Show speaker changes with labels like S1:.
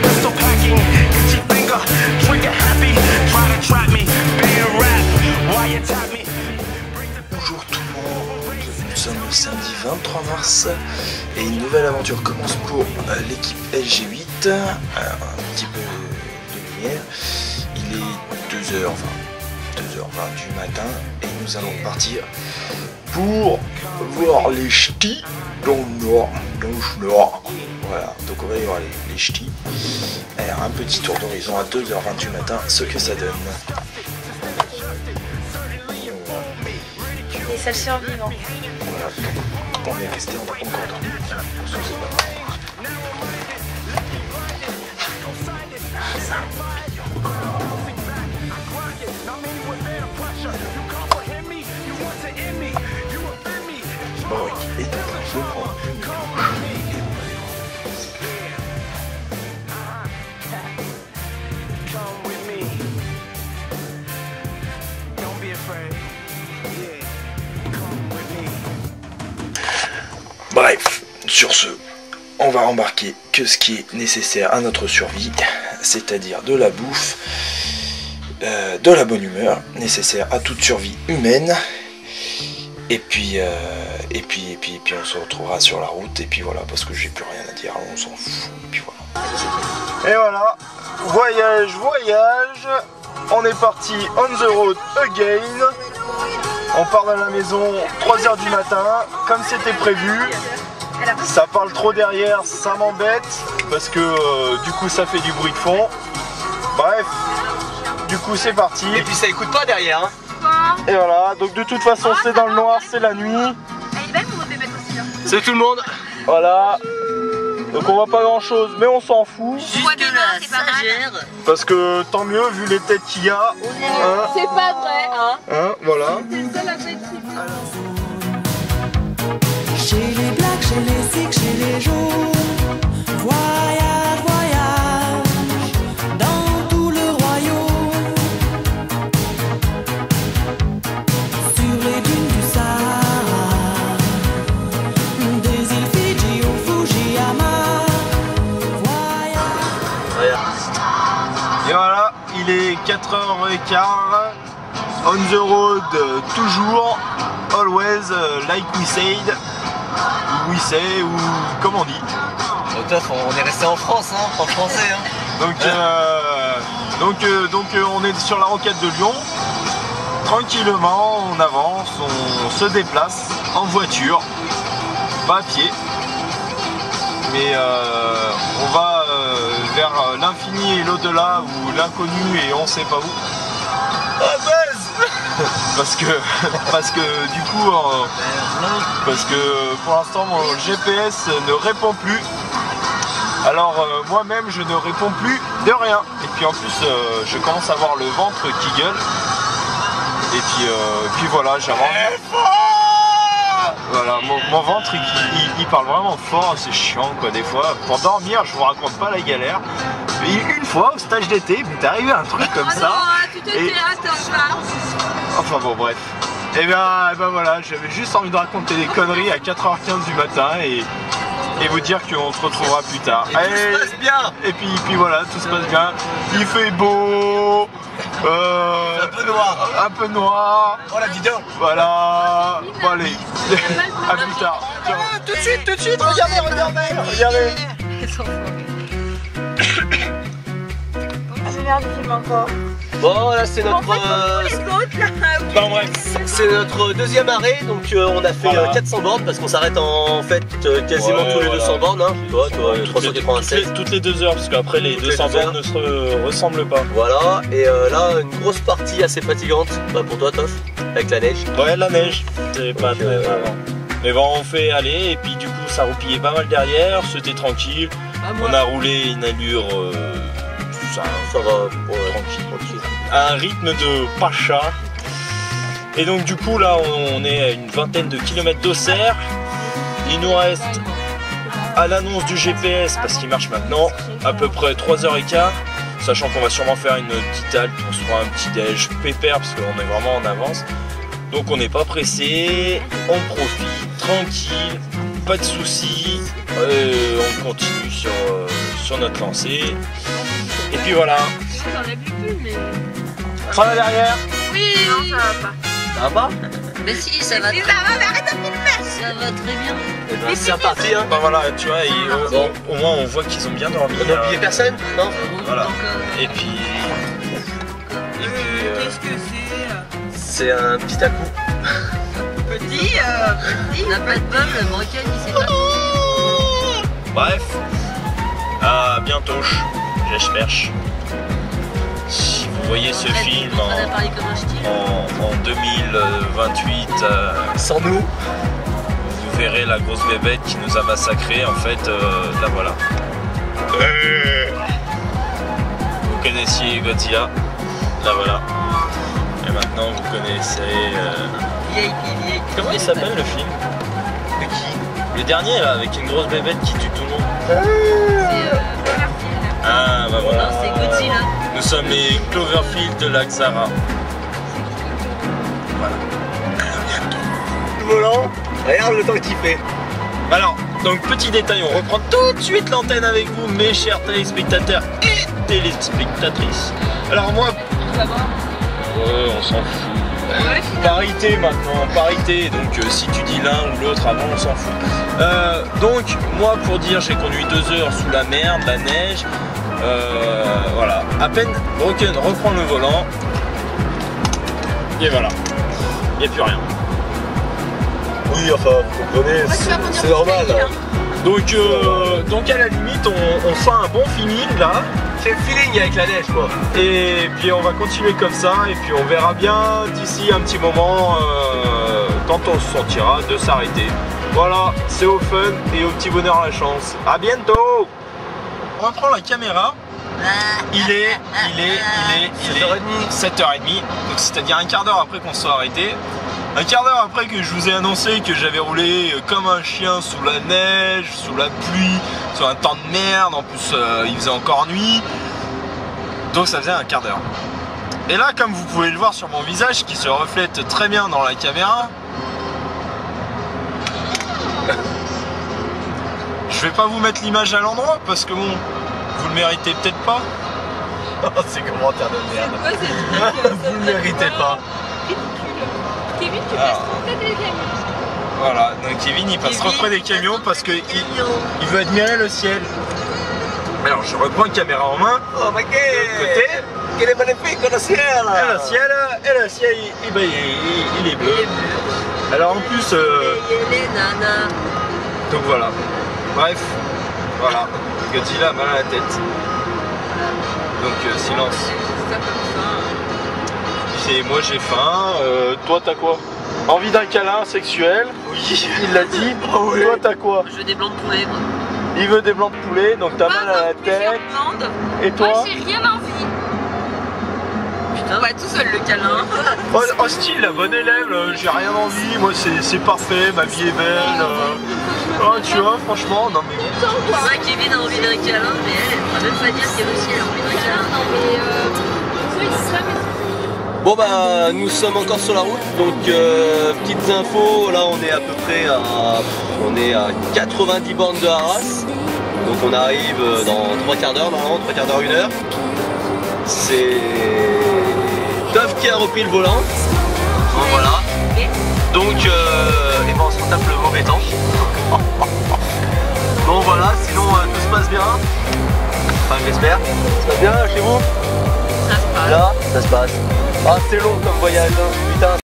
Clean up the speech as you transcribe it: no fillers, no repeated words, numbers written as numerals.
S1: pistol packing, itchy finger, trigger happy, try to trap me, being rap, wiretap me.
S2: Bonjour tout le monde, nous sommes le samedi 23 mars et une nouvelle aventure commence pour l'équipe LG8. Un petit peu de lumière, il est 2h20 du matin et nous allons partir pour voir les ch'tis dans le nord. Voilà, donc on va y voir les ch'tis. Alors un petit tour d'horizon à 2h20 du matin, ce que ça donne.
S3: Les seuls survivants.
S2: Voilà, donc on est resté, on n'a pas encore dormi. Bon, et donc je prends une douche. Bref, sur ce, on va embarquer que ce qui est nécessaire à notre survie, c'est-à-dire de la bouffe, de la bonne humeur, nécessaire à toute survie humaine, et puis on se retrouvera sur la route, et puis voilà, parce que j'ai plus rien à dire, on s'en fout, et puis voilà. Et voilà, voyage, on est parti on the road again. On part de la maison 3h du matin, comme c'était prévu. Ça parle trop derrière, ça m'embête, parce que du coup ça fait du bruit de fond. Bref, du coup c'est parti.
S4: Et puis ça écoute pas derrière. Hein.
S2: Et voilà, donc de toute façon c'est dans le noir, c'est la nuit.
S3: Elle est belle pour bébé aussi.
S4: Salut tout le monde.
S2: Voilà. Donc on voit pas grand chose, mais on s'en fout.
S3: Jusque là, c'est pas mal.
S2: Parce que tant mieux vu les têtes qu'il y a. Hein,
S3: C'est pas vrai, hein.
S2: Voilà.
S3: C'est le seul objectif.
S5: Chez les blacks, chez les sikhs, chez les jaunes, voyage, voyage, dans tout le royaume, sur les dunes du Sahara, des îles Fidji au Fujiyama, voyage.
S2: Et voilà, il est 4h15, on the road, toujours, always, like we said. Oui c'est, ou comme on dit.
S4: On est resté en France, hein, en français. Hein.
S2: Donc on est sur la rocade de Lyon. Tranquillement, on avance, on se déplace en voiture, pas à pied. Mais on va vers l'infini et l'au-delà, ou l'inconnu et on sait pas où. parce que du coup parce que pour l'instant mon GPS ne répond plus, alors moi-même je ne réponds plus de rien, et puis en plus je commence à avoir le ventre qui gueule, et puis voilà, j'avance. Voilà, mon ventre il parle vraiment fort, c'est chiant quoi des fois. Pour dormir, je vous raconte pas la galère. Et une fois au stage d'été, il m'est arrivé un truc comme ça.
S3: Tu te théâtres,
S2: Enfin bon, bref. Et ben voilà, j'avais juste envie de raconter des conneries à 4h15 du matin et vous dire qu'on se retrouvera plus tard.
S4: Et tout se passe bien.
S2: Et puis voilà, tout se passe bien. Il fait beau.
S4: Un peu noir.
S2: Un peu noir.
S4: Oh la vidéo.
S2: Voilà. Bon allez, à plus tard. Ciao.
S4: Tout de suite, regardez.
S3: C'est merde, il filme encore.
S4: Bon là c'est notre...
S3: Bon,
S4: bref, c'est notre deuxième arrêt, donc on a fait 400 bornes parce qu'on s'arrête en fait quasiment tous les 200 bornes, hein. Toi 387.
S2: Toutes les 2 heures, parce qu'après les 200 bornes ne se ressemblent pas.
S4: Voilà, et là une grosse partie assez fatigante, pour toi Toff, avec la neige.
S2: Ouais, la neige, c'est pas très marrant. Mais bon, on fait aller, et puis du coup ça roupillait pas mal derrière, c'était tranquille. On a roulé une allure... ça va, tranquille. À un rythme de pacha. Et donc du coup là on est à une vingtaine de kilomètres d'Auxerre. Il nous reste, à l'annonce du GPS, parce qu'il marche maintenant, à peu près 3h15, sachant qu'on va sûrement faire une petite halte pour se prendre un petit déj pépère parce qu'on est vraiment en avance. Donc on n'est pas pressé, on profite tranquille. pas de soucis, on continue sur notre lancée. Et puis voilà.
S3: J'en ai plus, mais.
S2: Par là derrière.
S3: Oui, non, ça va pas.
S4: Ça va pas?
S6: Mais si, ça va.
S3: Si, ça va, mais arrête de filmer.
S6: Ça va très bien.
S4: Eh ben, c'est reparti, hein.
S2: Bah voilà, tu vois, au moins on voit qu'ils ont bien dormi.
S4: On n'a oublié personne? Non?
S2: Voilà.
S6: Donc,
S2: Et puis.
S3: Qu'est-ce que c'est?
S4: C'est un petit à-coup.
S3: Petit,
S6: on n'a pas de bol, le Morgan il sait pas.
S2: Bref, à bientôt, j'espère. Si vous voyez ce film
S6: On a parlé comme un style.
S2: en 2028,
S4: Sans nous?
S2: vous verrez la grosse bébête qui nous a massacrés. En fait, la voilà. Vous connaissiez Godzilla, la voilà. Et maintenant vous connaissez.
S6: VIP.
S2: Comment il s'appelle le film?
S4: De qui?
S2: Le dernier là, avec une grosse bébête qui tue tout le monde.
S6: C'est
S2: Ah bah voilà.
S6: non, c'est Godzilla.
S2: Nous sommes les Cloverfield de l'Axara. Voilà.
S4: Le volant? Regarde le temps qu'il fait.
S2: Alors, donc petit détail, on reprend tout de suite l'antenne avec vous, mes chers téléspectateurs et téléspectatrices. Alors moi, on s'en fout. Parité maintenant, parité, donc si tu dis l'un ou l'autre avant, on s'en fout. Donc, moi pour dire, j'ai conduit 2 heures sous la merde, la neige, voilà. À peine Broken reprend le volant, et voilà, il n'y a plus rien.
S4: Oui, enfin, vous comprenez, c'est normal.
S2: Donc à la limite, on sent un bon feeling là.
S4: C'est le feeling avec la neige, quoi.
S2: Et puis on va continuer comme ça et puis on verra bien d'ici un petit moment quand on se sentira de s'arrêter. Voilà, c'est au fun et au petit bonheur la chance. À bientôt. On reprend la caméra. Il est 7h30, donc c'est-à-dire un quart d'heure après qu'on soit arrêté. Un quart d'heure après que je vous ai annoncé que j'avais roulé comme un chien sous la neige, sous la pluie, sur un temps de merde, en plus il faisait encore nuit. Donc ça faisait un quart d'heure. Et là, comme vous pouvez le voir sur mon visage qui se reflète très bien dans la caméra, je vais pas vous mettre l'image à l'endroit parce que bon, vous le méritez peut-être pas.
S4: C'est commentaire de merde.
S3: Quoi, c'est truc,
S4: Vous le méritez pas.
S3: Kevin, tu passes trop près des camions.
S2: Voilà, donc Kevin il passe trop près des camions parce qu'il veut admirer le ciel. Alors je reprends la caméra en main.
S4: Oh, ma
S2: Côté.
S4: Quel est magnifique le ciel!
S2: Et le ciel il est bleu. Alors en plus,
S6: Les nanas.
S2: donc voilà. Bref, voilà. Godzilla a mal à la tête. Donc silence.
S3: Ça comme ça.
S2: C'est moi j'ai faim. Toi t'as quoi? Envie d'un câlin sexuel? Oui. Il l'a dit.
S4: Oh, oui.
S2: Toi t'as quoi?
S6: Je veux des blancs de poulet, moi.
S2: Il veut des blancs de poulet, donc t'as mal à la tête. Et toi?
S3: Moi, j'ai rien envie.
S6: Putain.
S3: Ouais, tout seul le câlin.
S2: Oh style, la bonne élève, j'ai rien envie, moi c'est parfait, ma vie est belle. Oh, tu vois, franchement, non mais.
S6: C'est vrai que Kevin a envie d'un câlin, mais elle va même pas dire qu'elle aussi elle a envie d'un câlin.
S3: Non, mais ça,
S4: Bon bah nous sommes encore sur la route, donc petites infos, là on est à peu près à 90 bornes de Arras, donc on arrive dans 3 quarts d'heure normalement, 3 quarts d'heure, 1 heure. C'est Dove qui a repris le volant, donc voilà, donc et ben on se retape le mauvais temps. Bon voilà, sinon tout se passe bien, enfin j'espère, ça se passe bien chez vous?
S6: Ça se passe.
S4: Là, ça se passe. Ah, c'est long comme voyage, hein. Putain.